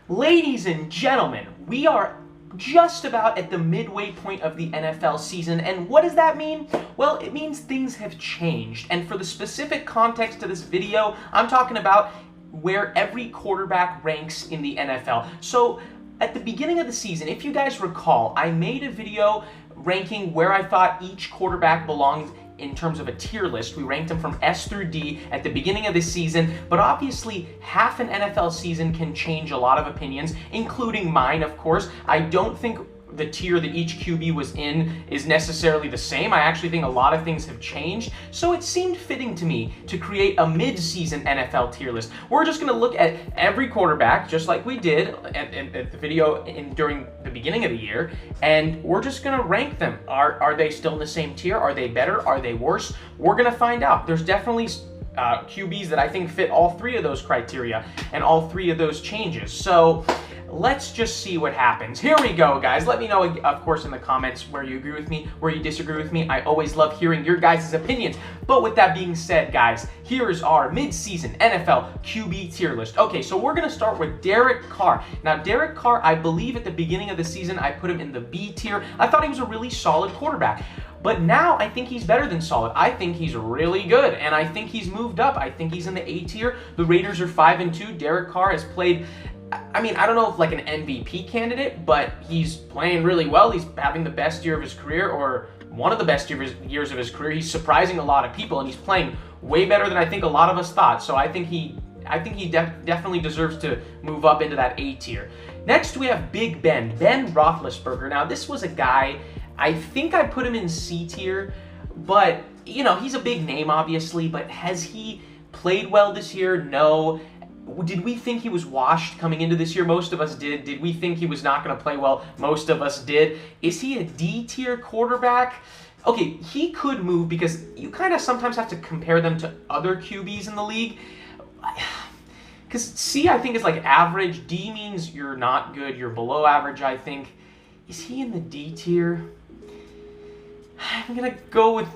Ladies and gentlemen, we are just about at the midway point of the NFL season, and what does that mean? Well, it means things have changed, and for the specific context of this video, I'm talking about where every quarterback ranks in the NFL. So, at the beginning of the season, if you guys recall, I made a video ranking where I thought each quarterback belonged in terms of a tier list. We ranked them from S through D at the beginning of the season, but obviously half an NFL season can change a lot of opinions, including mine, of course. I don't think the tier that each QB was in is necessarily the same. I actually think a lot of things have changed, so it seemed fitting to me to create a mid-season NFL tier list. We're just going to look at every quarterback, just like we did at the video during the beginning of the year, and we're just going to rank them. Are they still in the same tier? Are they better? Are they worse? We're going to find out. There's definitely QBs that I think fit all three of those criteria and all three of those changes. So let's just see what happens. Here we go, guys. Let me know, of course, in the comments where you agree with me, where you disagree with me. I always love hearing your guys' opinions. But with that being said, guys, here's our mid-season NFL QB tier list. Okay, so we're going to start with Derek Carr. Now, Derek Carr, I believe at the beginning of the season, I put him in the B tier. I thought he was a really solid quarterback. But now I think he's better than solid. I think he's really good, and I think he's moved up. I think he's in the A tier. The Raiders are 5-2. Derek Carr has played, I mean, I don't know if like an MVP candidate, but he's playing really well. He's having the best year of his career, or one of the best years of his career. He's surprising a lot of people, and he's playing way better than I think a lot of us thought. So I think he definitely deserves to move up into that A tier. Next, we have Big Ben Roethlisberger. Now, this was a guy, I think I put him in C tier, but, you know, he's a big name, obviously, but has he played well this year? No. Did we think he was washed coming into this year? Most of us did. Did we think he was not going to play well? Most of us did. Is he a D tier quarterback? Okay, he could move because you kind of sometimes have to compare them to other QBs in the league. Because C, I think, is like average. D means you're not good. You're below average, I think. Is he in the D tier? I'm gonna go with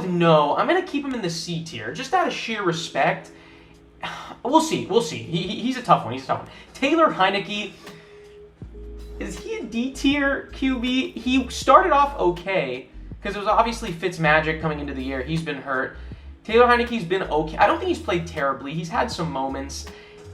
no. I'm gonna keep him in the C tier, just out of sheer respect. We'll see. He's a tough one. Taylor Heinicke, is he a D tier QB? He started off okay because it was obviously Fitzmagic coming into the year. He's been hurt. Taylor Heinicke's been okay. I don't think he's played terribly. He's had some moments.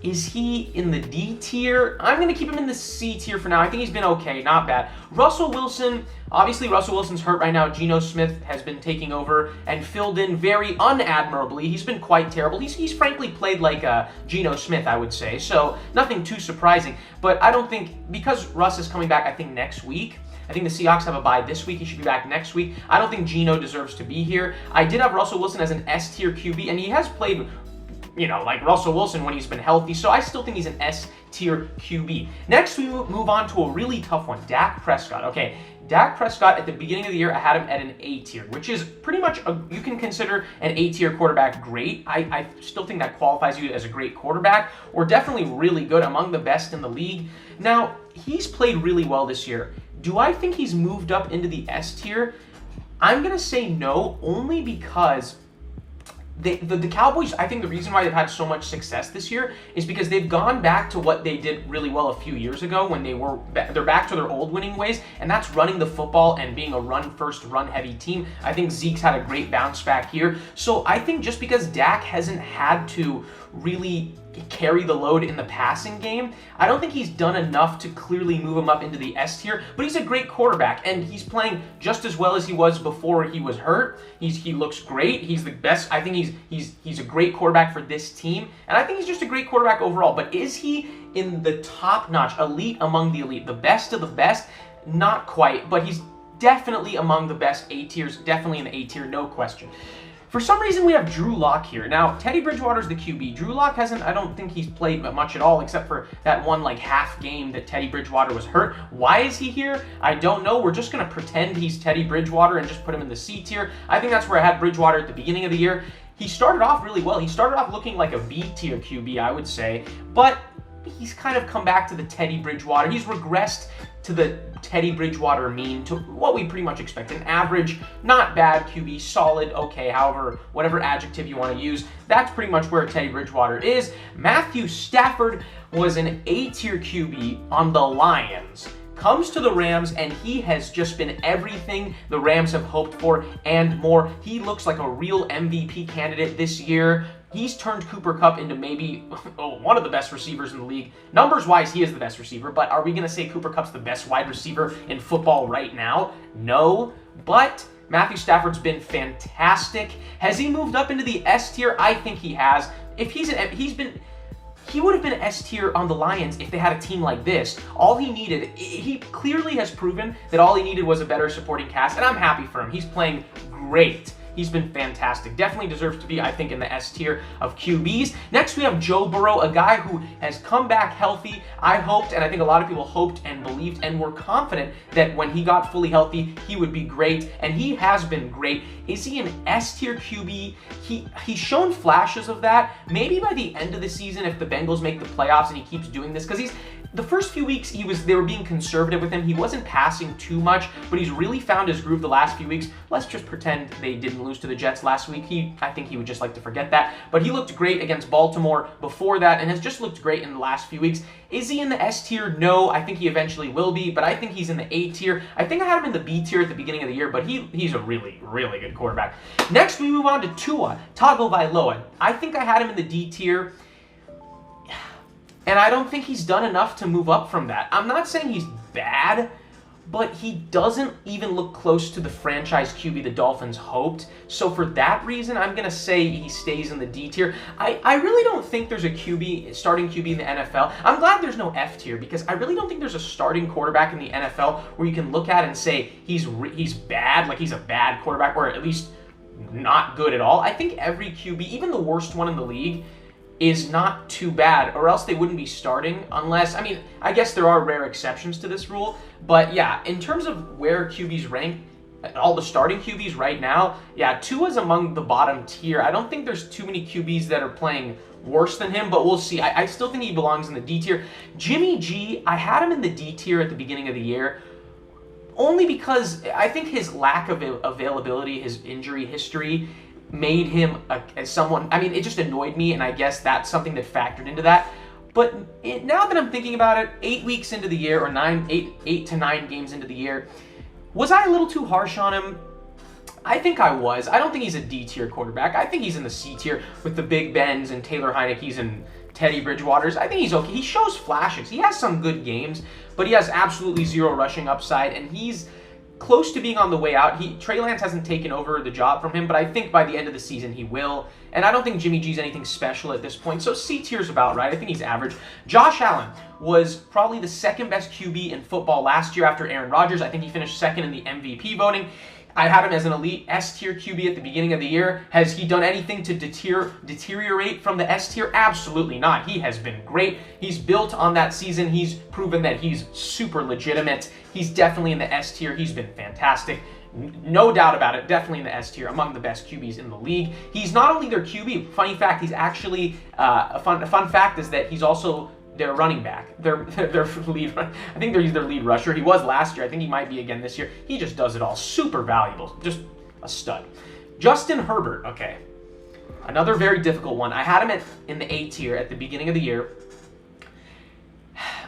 Is he in the D tier? I'm going to keep him in the C tier for now. I think he's been okay, not bad. Russell Wilson, obviously Russell Wilson's hurt right now. Geno Smith has been taking over and filled in very unadmirably. He's been quite terrible. He's frankly played like Geno Smith, I would say, so nothing too surprising. But I don't think, because Russ is coming back, I think, next week, I think the Seahawks have a bye this week. He should be back next week. I don't think Geno deserves to be here. I did have Russell Wilson as an S tier QB, and he has played, you know, like Russell Wilson when he's been healthy, so I still think he's an S-tier QB. Next, we move on to a really tough one, Dak Prescott. Okay, Dak Prescott, at the beginning of the year, I had him at an A tier, which is pretty much, you can consider an A tier quarterback great. I still think that qualifies you as a great quarterback, or definitely really good, among the best in the league. Now, he's played really well this year. Do I think he's moved up into the S tier? I'm going to say no, only because the Cowboys, I think the reason why they've had so much success this year is because they've gone back to what they did really well a few years ago when they're back to their old winning ways, and that's running the football and being a run-first, run-heavy team. I think Zeke's had a great bounce back here. So I think just because Dak hasn't had to really carry the load in the passing game, I don't think he's done enough to clearly move him up into the S tier, but he's a great quarterback, and he's playing just as well as he was before he was hurt. He looks great. He's the best. I think he's a great quarterback for this team, and I think he's just a great quarterback overall. But is he in the top-notch, elite among the elite, the best of the best? Not quite, but he's definitely among the best A tiers, definitely in the A tier, no question. For some reason, we have Drew Lock here. Now, Teddy Bridgewater's the QB. Drew Lock I don't think he's played much at all, except for that one, like, half game that Teddy Bridgewater was hurt. Why is he here? I don't know. We're just going to pretend he's Teddy Bridgewater and just put him in the C tier. I think that's where I had Bridgewater at the beginning of the year. He started off really well. He started off looking like a B tier QB, I would say. But he's kind of come back to the Teddy Bridgewater. He's regressed to the Teddy Bridgewater mean, to what we pretty much expect. An average, not bad QB, solid, okay, however, whatever adjective you want to use. That's pretty much where Teddy Bridgewater is. Matthew Stafford was an A-tier QB on the Lions. Comes to the Rams, and he has just been everything the Rams have hoped for and more. He looks like a real MVP candidate this year. He's turned Cooper Kupp into maybe one of the best receivers in the league. Numbers-wise, he is the best receiver, but are we going to say Cooper Kupp's the best wide receiver in football right now? No, but Matthew Stafford's been fantastic. Has he moved up into the S tier? I think he has. He would have been S tier on the Lions if they had a team like this. All he needed, he clearly has proven that all he needed was a better supporting cast, and I'm happy for him. He's playing great. He's been fantastic. Definitely deserves to be, I think, in the S tier of QBs. Next, we have Joe Burrow, a guy who has come back healthy. I hoped, and I think a lot of people hoped and believed and were confident that when he got fully healthy, he would be great, and he has been great. Is he an S tier QB? He's shown flashes of that. Maybe by the end of the season, if the Bengals make the playoffs and he keeps doing this, because the first few weeks they were being conservative with him. He wasn't passing too much, but he's really found his groove the last few weeks. Let's just pretend they didn't lose to the Jets last week. I think he would just like to forget that. But he looked great against Baltimore before that and has just looked great in the last few weeks. Is he in the S tier? No, I think he eventually will be, but I think he's in the A tier. I think I had him in the B tier at the beginning of the year, but he's a really, really good quarterback. Next, we move on to Tua Tagovailoa. I think I had him in the D tier. And I don't think he's done enough to move up from that. I'm not saying he's bad, but he doesn't even look close to the franchise QB the Dolphins hoped. So for that reason, I'm going to say he stays in the D tier. I really don't think there's a starting QB in the NFL. I'm glad there's no F tier, because I really don't think there's a starting quarterback in the NFL where you can look at and say he's bad, like he's a bad quarterback, or at least not good at all. I think every QB, even the worst one in the league, is not too bad, or else they wouldn't be starting unless, I guess there are rare exceptions to this rule, but yeah, in terms of where QBs rank, all the starting QBs right now, yeah, Tua's among the bottom tier. I don't think there's too many QBs that are playing worse than him, but we'll see. I still think he belongs in the D tier. Jimmy G, I had him in the D tier at the beginning of the year, only because I think his lack of availability, his injury history, made him as someone, it just annoyed me, and I guess that's something that factored into that. But now that I'm thinking about it, 8 weeks into the year, or 8 to 9 games into the year, was I a little too harsh on him? I think I was. I don't think he's a D-tier quarterback. I think he's in the C tier with the Big Bens and Taylor Heineke's and Teddy Bridgewaters. I think he's okay. He shows flashes. He has some good games, but he has absolutely zero rushing upside, and he's close to being on the way out. Trey Lance hasn't taken over the job from him, but I think by the end of the season he will. And I don't think Jimmy G's anything special at this point, so C tier's about right. I think he's average. Josh Allen was probably the second best QB in football last year after Aaron Rodgers. I think he finished second in the MVP voting. I had him as an elite S-tier QB at the beginning of the year. Has he done anything to deteriorate from the S-tier? Absolutely not. He has been great. He's built on that season. He's proven that he's super legitimate. He's definitely in the S-tier. He's been fantastic. No doubt about it. Definitely in the S-tier, among the best QBs in the league. He's not only their QB. Funny fact, he's actually, a fun fact is that he's also their running back, their lead. I think he's their lead rusher. He was last year. I think he might be again this year. He just does it all. Super valuable. Just a stud. Justin Herbert. Okay. Another very difficult one. I had him in the A tier at the beginning of the year.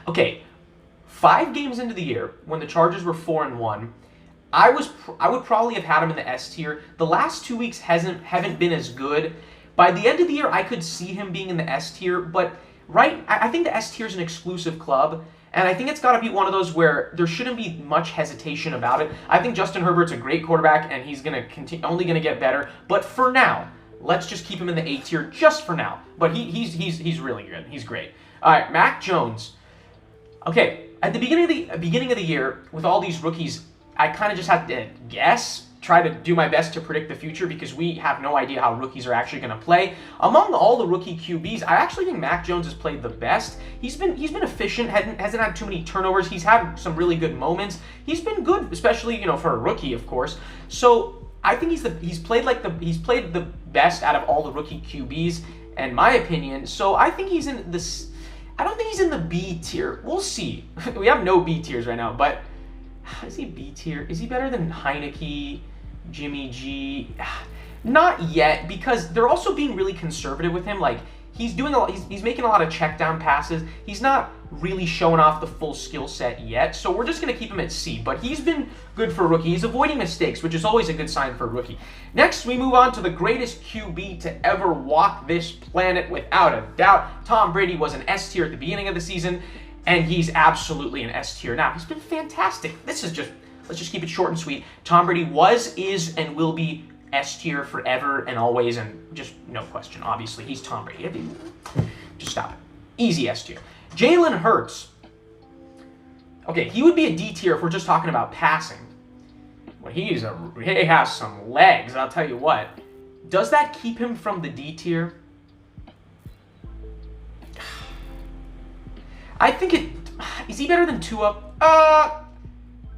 Okay. 5 games into the year, when the Chargers were 4-1, I would probably have had him in the S tier. The last 2 weeks haven't been as good. By the end of the year, I could see him being in the S tier, but I think the S tier is an exclusive club, and I think it's got to be one of those where there shouldn't be much hesitation about it. I think Justin Herbert's a great quarterback, and he's only going to get better. But for now, let's just keep him in the A tier just for now. But he's really good. He's great. All right, Mac Jones. Okay, at the beginning of the year, with all these rookies, I kind of just had to try to do my best to predict the future, because we have no idea how rookies are actually going to play. Among all the rookie QBs, I actually think Mac Jones has played the best. He's been efficient, hasn't had too many turnovers. He's had some really good moments. He's been good, especially for a rookie, of course. So I think he's played the best out of all the rookie QBs, in my opinion. So I think he's in this. I don't think he's in the B tier. We'll see. We have no B tiers right now, but is he B tier? Is he better than Heineke, Jimmy G? Not yet, because they're also being really conservative with him. Like, he's doing a lot, he's making a lot of check down passes. He's not really showing off the full skill set yet, so we're just going to keep him at C. But he's been good for a rookie. He's avoiding mistakes, which is always a good sign for a rookie. Next, we move on to the greatest QB to ever walk this planet, without a doubt. Tom Brady was an S tier at the beginning of the season, and he's absolutely an S tier now. He's been fantastic. Let's just keep it short and sweet. Tom Brady was, is, and will be S tier forever and always, and just no question. Obviously, he's Tom Brady. Just stop it. Easy S tier. Jalen Hurts. Okay, he would be a D tier if we're just talking about passing. But he has some legs, I'll tell you what. Does that keep him from the D tier? I think is he better than Tua?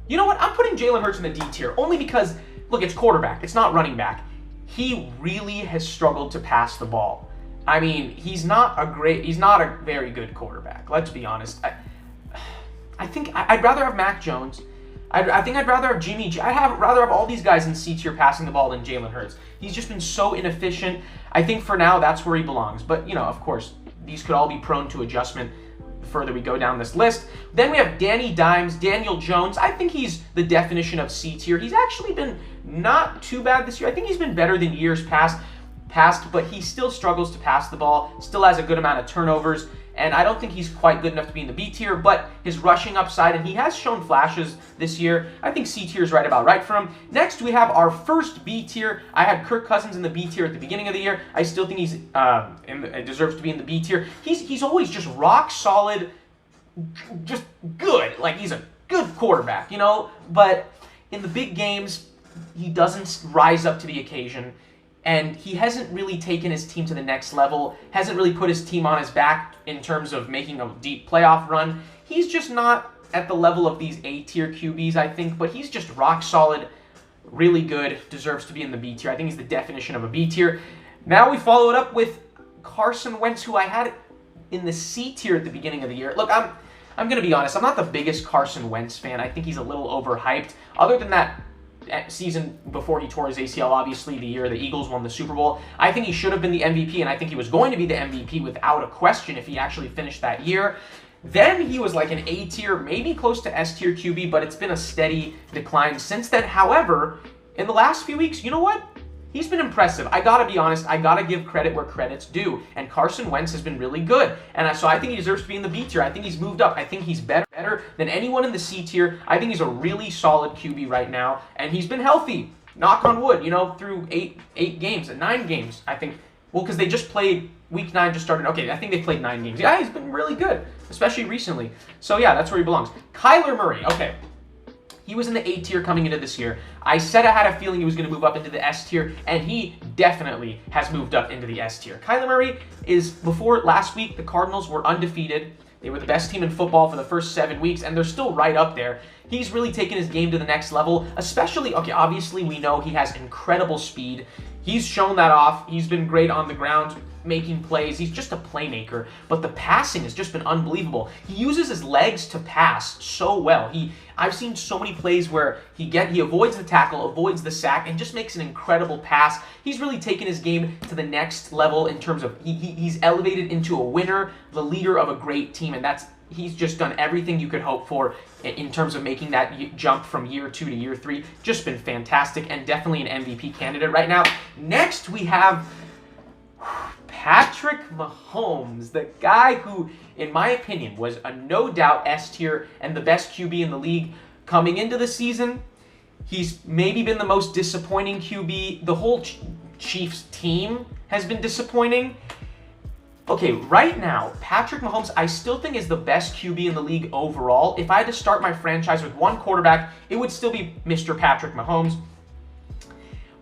You know what? I'm putting Jalen Hurts in the D tier only because, look, it's quarterback. It's not running back. He really has struggled to pass the ball. I mean, he's not a very good quarterback. Let's be honest. I think I'd rather have Mac Jones. I think I'd rather have Jimmy G. Rather have all these guys in C tier passing the ball than Jalen Hurts. He's just been so inefficient. I think for now that's where he belongs. But, you know, of course, these could all be prone to adjustment the further we go down this list. Then we have Danny Dimes, Daniel Jones. I think he's the definition of C tier. He's actually been not too bad this year. I think he's been better than years past, but he still struggles to pass the ball, still has a good amount of turnovers, and I don't think he's quite good enough to be in the B tier, but his rushing upside, and he has shown flashes this year, I think C tier is right about right for him. Next, we have our first B tier. I had Kirk Cousins in the B tier at the beginning of the year. I still think he's deserves to be in the B tier. He's always just rock solid, just good. Like, he's a good quarterback, you know, but in the big games, he doesn't rise up to the occasion. And he hasn't really taken his team to the next level, hasn't really put his team on his back in terms of making a deep playoff run. He's just not at the level of these A-tier QBs, I think, but he's just rock solid, really good, deserves to be in the B tier. I think he's the definition of a B tier. Now we follow it up with Carson Wentz, who I had in the C tier at the beginning of the year. Look, I'm going to be honest, I'm not the biggest Carson Wentz fan. I think he's a little overhyped. Other than that season before he tore his ACL, obviously the year the Eagles won the Super Bowl, I think he should have been the MVP, and I think he was going to be the MVP without a question if he actually finished that year. Then he was like an A tier, maybe close to S tier QB, but it's been a steady decline since then. However, in the last few weeks, you know what? He's been impressive. I gotta be honest. I gotta give credit where credit's due. And Carson Wentz has been really good. And so I think he deserves to be in the B tier. I think he's moved up. I think he's better than anyone in the C tier. I think he's a really solid QB right now. And he's been healthy. Knock on wood, you know, through 8 games and 9 games, I think. Well, because they just played, week 9 just started. Okay, I think they played 9 games. Yeah, he's been really good, especially recently. So yeah, that's where he belongs. Kyler Murray, okay. He was in the A tier coming into this year. I said I had a feeling he was going to move up into the S tier, and he definitely has moved up into the S tier. Kyler Murray is, before last week, the Cardinals were undefeated. They were the best team in football for the first 7 weeks, and they're still right up there. He's really taken his game to the next level, especially, okay, obviously we know he has incredible speed. He's shown that off. He's been great on the ground, making plays. He's just a playmaker, but the passing has just been unbelievable. He uses his legs to pass so well. I've seen so many plays where he avoids the tackle, avoids the sack, and just makes an incredible pass. He's really taken his game to the next level in terms of he's elevated into a winner, the leader of a great team, and he's just done everything you could hope for in terms of making that jump from year 2 to year 3. Just been fantastic and definitely an MVP candidate right now. Next, we have Patrick Mahomes, the guy who, in my opinion, was a no-doubt S tier and the best QB in the league coming into the season. He's maybe been the most disappointing QB. The whole Chiefs team has been disappointing. Okay, right now, Patrick Mahomes, I still think is the best QB in the league overall. If I had to start my franchise with one quarterback, it would still be Mr. Patrick Mahomes.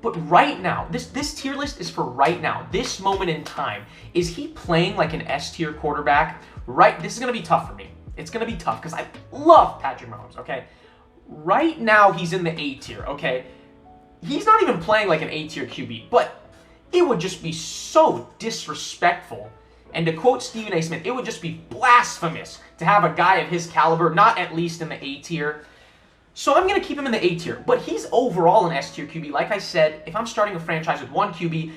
But right now, this tier list is for right now, this moment in time. Is he playing like an S-tier quarterback? This is going to be tough for me. It's going to be tough because I love Patrick Mahomes, okay? Right now, he's in the A tier, okay? He's not even playing like an A tier QB, but it would just be so disrespectful And to quote Stephen A. Smith, it would just be blasphemous to have a guy of his caliber not at least in the A tier. So I'm going to keep him in the A tier. But he's overall an S tier QB. Like I said, if I'm starting a franchise with one QB,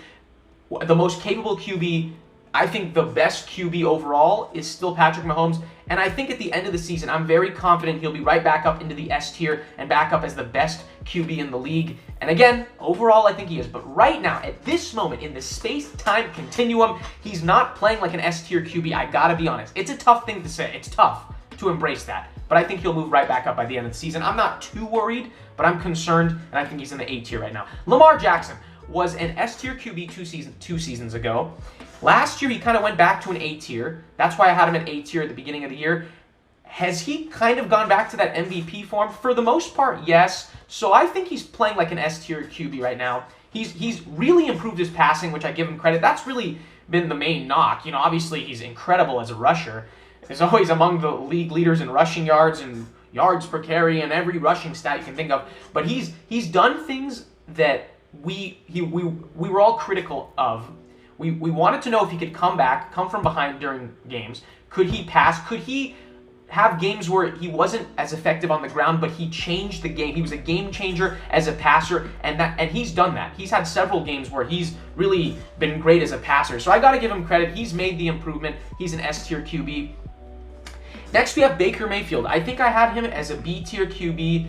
the most capable QB, I think the best QB overall is still Patrick Mahomes. And I think at the end of the season, I'm very confident he'll be right back up into the S tier and back up as the best QB in the league. And again, overall, I think he is. But right now, at this moment, in the space-time continuum, he's not playing like an S tier QB. I gotta be honest. It's a tough thing to say. It's tough to embrace that. But I think he'll move right back up by the end of the season. I'm not too worried, but I'm concerned, and I think he's in the A tier right now. Lamar Jackson was an S tier QB two seasons ago. Last year, he kind of went back to an A tier. That's why I had him at A tier at the beginning of the year. Has he kind of gone back to that MVP form? For the most part, yes. So I think he's playing like an S tier QB right now. He's really improved his passing, which I give him credit. That's really been the main knock. You know, obviously he's incredible as a rusher. He's always among the league leaders in rushing yards and yards per carry and every rushing stat you can think of. But he's done things that we were all critical of. We wanted to know if he could come back, come from behind during games. Could he pass? Could he have games where he wasn't as effective on the ground, but he changed the game? He was a game changer as a passer, and he's done that. He's had several games where he's really been great as a passer. So I got to give him credit. He's made the improvement. He's an S tier QB. Next, we have Baker Mayfield. I think I had him as a B tier QB.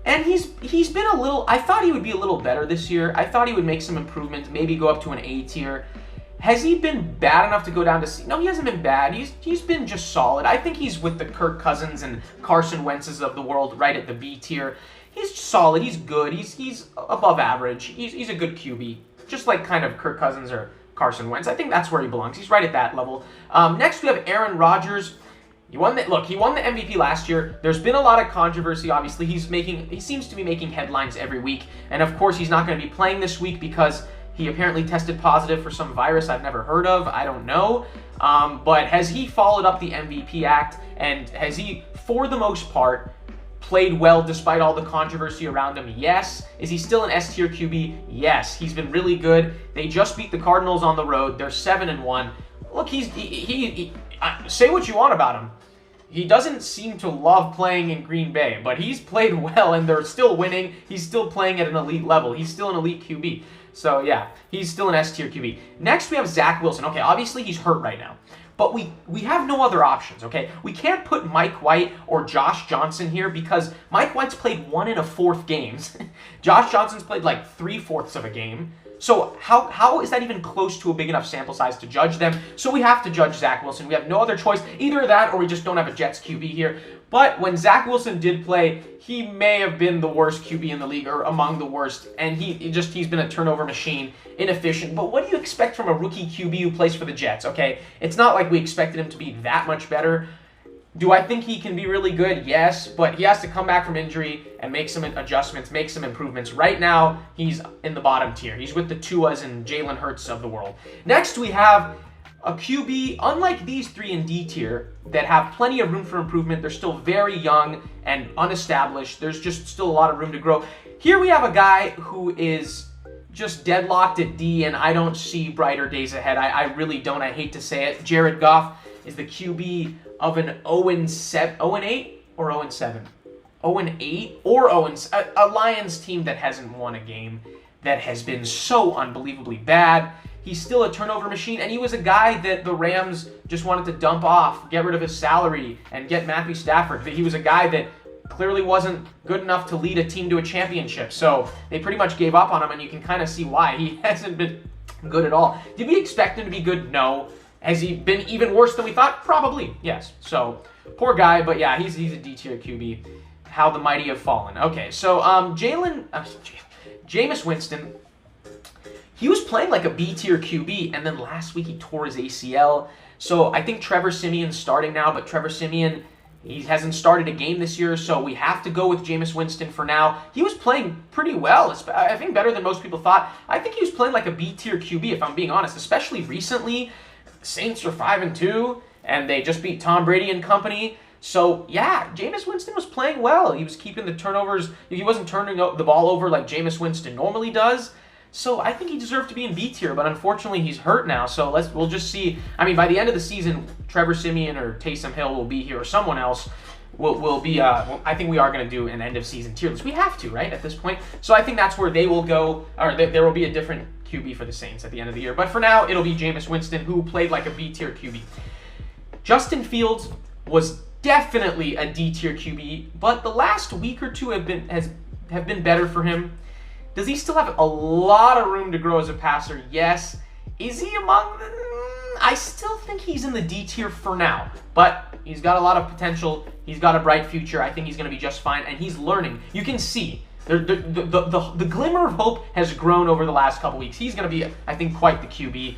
And he's been a little, I thought he would be a little better this year. I thought he would make some improvements, maybe go up to an A tier. Has he been bad enough to go down to C? No, he hasn't been bad. He's been just solid. I think he's with the Kirk Cousins and Carson Wentz's of the world, right at the B tier. He's solid. He's good. He's above average. He's a good QB, just like kind of Kirk Cousins or Carson Wentz. I think that's where he belongs. He's right at that level. Next, we have Aaron Rodgers. He won the MVP last year. There's been a lot of controversy, obviously. He seems to be making headlines every week. And of course, he's not going to be playing this week because he apparently tested positive for some virus I've never heard of. I don't know. But has he followed up the MVP act? And has he, for the most part, played well despite all the controversy around him? Yes. Is he still an S tier QB? Yes. He's been really good. They just beat the Cardinals on the road. They're 7-1. Look, say what you want about him. He doesn't seem to love playing in Green Bay, but he's played well and they're still winning. He's still playing at an elite level. He's still an elite QB. So yeah, he's still an S tier QB. Next, we have Zack Wilson. Okay, obviously he's hurt right now, but we have no other options, okay? We can't put Mike White or Josh Johnson here because Mike White's played 1 1/4 games. Josh Johnson's played like 3/4 of a game. So how is that even close to a big enough sample size to judge them? So we have to judge Zack Wilson. We have no other choice. Either that or we just don't have a Jets QB here. But when Zack Wilson did play, he may have been the worst QB in the league or among the worst. And he's been a turnover machine, inefficient. But what do you expect from a rookie QB who plays for the Jets, okay? It's not like we expected him to be that much better. Do I think he can be really good? Yes, but he has to come back from injury and make some adjustments, make some improvements. Right now, he's in the bottom tier. He's with the Tuas and Jalen Hurts of the world. Next, we have a QB, unlike these three in D tier, that have plenty of room for improvement. They're still very young and unestablished. There's just still a lot of room to grow. Here we have a guy who is just deadlocked at D, and I don't see brighter days ahead. I really don't. I hate to say it. Jared Goff is the QB of an 0-8 or 0-7? 0-8 or 0-7. A Lions team that hasn't won a game, that has been so unbelievably bad. He's still a turnover machine, and he was a guy that the Rams just wanted to dump off, get rid of his salary, and get Matthew Stafford. He was a guy that clearly wasn't good enough to lead a team to a championship. So they pretty much gave up on him, and you can kind of see why. He hasn't been good at all. Did we expect him to be good? No. Has he been even worse than we thought? Probably, yes. So, poor guy, but yeah, he's a D-tier QB. How the mighty have fallen. Okay, so Jameis Winston, he was playing like a B-tier QB, and then last week he tore his ACL. So I think Trevor Siemian's starting now, but Trevor Siemian, he hasn't started a game this year, so we have to go with Jameis Winston for now. He was playing pretty well, I think better than most people thought. I think he was playing like a B-tier QB, if I'm being honest, especially recently. Saints are 5-2, and they just beat Tom Brady and company. So, yeah, Jameis Winston was playing well. He was keeping the turnovers. He wasn't turning the ball over like Jameis Winston normally does. So I think he deserved to be in B tier, but unfortunately he's hurt now. So we'll just see. I mean, by the end of the season, Trevor Siemian or Taysom Hill will be here, or someone else will be. I think we are going to do an end of season tier list. We have to, right, at this point. So I think that's where they will go, or there will be a different QB for the Saints at the end of the year. But for now, it'll be Jameis Winston, who played like a B tier QB. Justin Fields was definitely a D tier QB, but the last week or two have been better for him. Does he still have a lot of room to grow as a passer? Yes. Is he among the... I still think he's in the D tier for now, but he's got a lot of potential. He's got a bright future. I think he's going to be just fine, and he's learning. You can see the glimmer of hope has grown over the last couple weeks. He's going to be, I think, quite the QB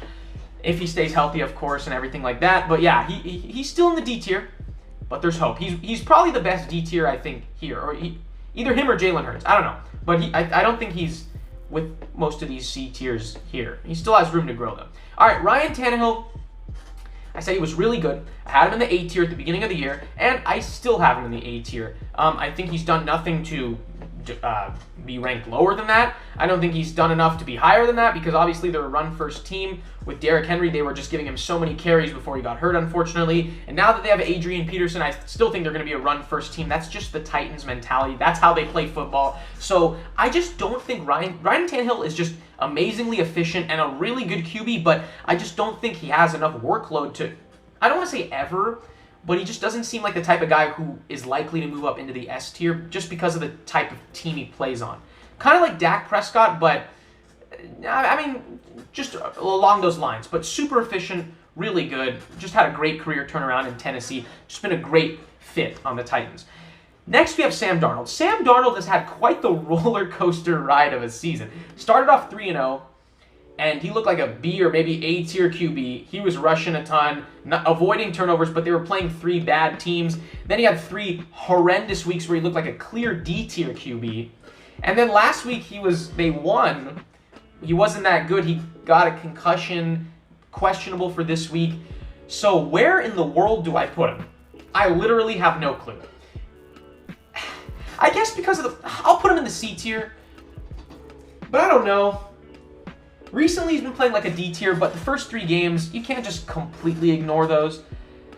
if he stays healthy, of course, and everything like that. But yeah, he's still in the D tier, but there's hope. He's probably the best D tier, I think, here, or either him or Jalen Hurts. I don't know. But I don't think he's with most of these C tiers here. He still has room to grow, though. All right, Ryan Tannehill, I said he was really good. I had him in the A tier at the beginning of the year, and I still have him in the A tier. I think he's done nothing to be ranked lower than that. I don't think he's done enough to be higher than that, because obviously they're a run-first team. With Derrick Henry, they were just giving him so many carries before he got hurt, unfortunately. And now that they have Adrian Peterson, I still think they're going to be a run-first team. That's just the Titans mentality. That's how they play football. So I just don't think Ryan Tannehill is just amazingly efficient and a really good QB, but I just don't think he has enough workload to, I don't want to say ever, but he just doesn't seem like the type of guy who is likely to move up into the S tier just because of the type of team he plays on. Kind of like Dak Prescott, but I mean, just along those lines. But super efficient, really good. Just had a great career turnaround in Tennessee. Just been a great fit on the Titans. Next, we have Sam Darnold. Sam Darnold has had quite the roller coaster ride of a season. Started off 3-0. And he looked like a B or maybe A tier QB. He was rushing a ton, avoiding turnovers, but they were playing 3 bad teams. Then he had 3 horrendous weeks where he looked like a clear D tier QB. And then last week they won. He wasn't that good. He got a concussion, questionable for this week. So where in the world do I put him? I literally have no clue. I guess because of I'll put him in the C tier, but I don't know. Recently, he's been playing like a D tier, but the first 3 games, you can't just completely ignore those.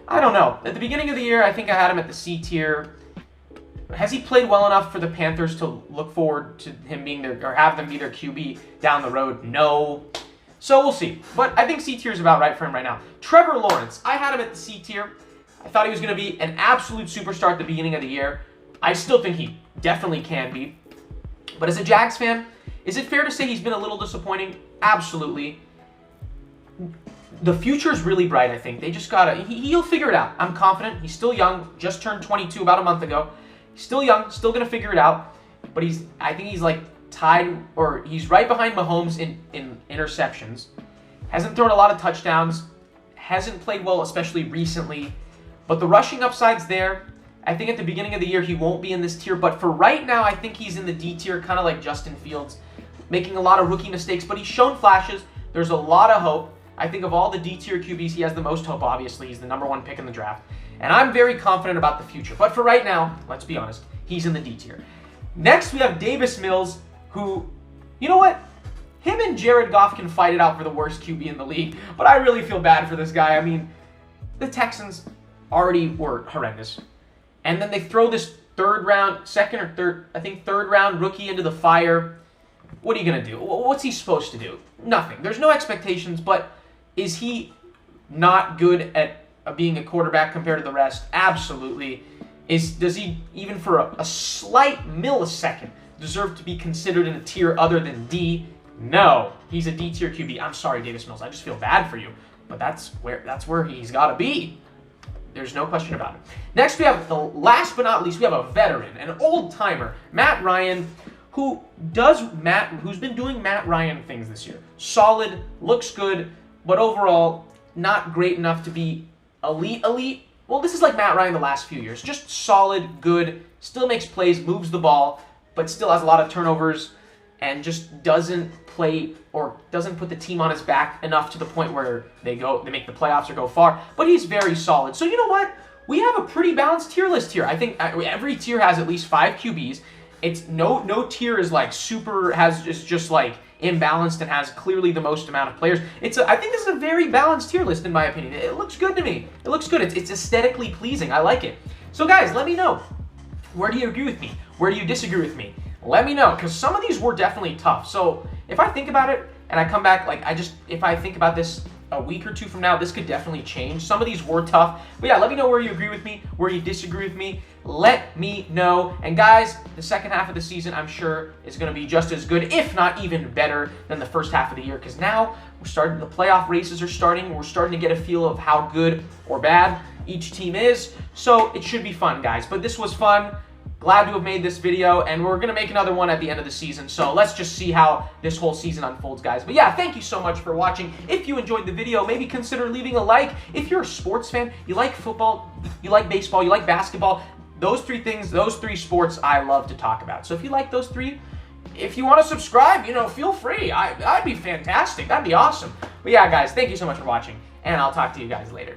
I don't know. At the beginning of the year, I think I had him at the C tier. Has he played well enough for the Panthers to look forward to him being there, or have them be their QB down the road? No. So we'll see. But I think C tier is about right for him right now. Trevor Lawrence, I had him at the C tier. I thought he was going to be an absolute superstar at the beginning of the year. I still think he definitely can be. But as a Jags fan, is it fair to say he's been a little disappointing? Absolutely. The future is really bright, I think. They just he'll figure it out. I'm confident. He's still young. Just turned 22 about a month ago. He's still young, still going to figure it out. But I think he's like tied, or he's right behind Mahomes in interceptions. Hasn't thrown a lot of touchdowns. Hasn't played well, especially recently. But the rushing upside's there. I think at the beginning of the year he won't be in this tier. But for right now, I think he's in the D tier, kind of like Justin Fields. Making a lot of rookie mistakes, but he's shown flashes. There's a lot of hope. I think of all the D tier QBs, he has the most hope, obviously. He's the #1 pick in the draft. And I'm very confident about the future. But for right now, let's be honest, he's in the D tier. Next, we have Davis Mills, who, you know what? Him and Jared Goff can fight it out for the worst QB in the league. But I really feel bad for this guy. I mean, the Texans already were horrendous. And then they throw this third round rookie into the fire. What are you going to do? What's he supposed to do? Nothing. There's no expectations, but is he not good at being a quarterback compared to the rest? Absolutely. Does he, even for a slight millisecond, deserve to be considered in a tier other than D? No. He's a D tier QB. I'm sorry, Davis Mills. I just feel bad for you. But that's where he's got to be. There's no question about it. Next, we have, last but not least, we have a veteran, an old-timer, Matt Ryan, who's been doing Matt Ryan things this year. Solid, looks good, but overall, not great enough to be elite. Well, this is like Matt Ryan the last few years. Just solid, good, still makes plays, moves the ball, but still has a lot of turnovers, and just doesn't play or doesn't put the team on his back enough to the point where they make the playoffs or go far. But he's very solid. So you know what? We have a pretty balanced tier list here. I think every tier has at least 5 QBs. It's no tier is like super, is just like imbalanced and has clearly the most amount of players. I think this is a very balanced tier list in my opinion. It looks good to me. It looks good. It's aesthetically pleasing. I like it. So guys, let me know. Where do you agree with me? Where do you disagree with me? Let me know, because some of these were definitely tough. So if I think about it and I come back, if I think about this a week or two from now, this could definitely change. Some of these were tough. But yeah, let me know where you agree with me, where you disagree with me. Let me know. And guys, the second half of the season, I'm sure, is going to be just as good, if not even better, than the first half of the year. Because now the playoff races are starting. We're starting to get a feel of how good or bad each team is. So it should be fun, guys. But this was fun. Glad to have made this video, and we're going to make another one at the end of the season, so let's just see how this whole season unfolds, guys. But yeah, thank you so much for watching. If you enjoyed the video, maybe consider leaving a like. If you're a sports fan, you like football, you like baseball, you like basketball, those three things, those three sports I love to talk about. So if you like those three, if you want to subscribe, feel free. That'd be fantastic. That'd be awesome. But yeah, guys, thank you so much for watching, and I'll talk to you guys later.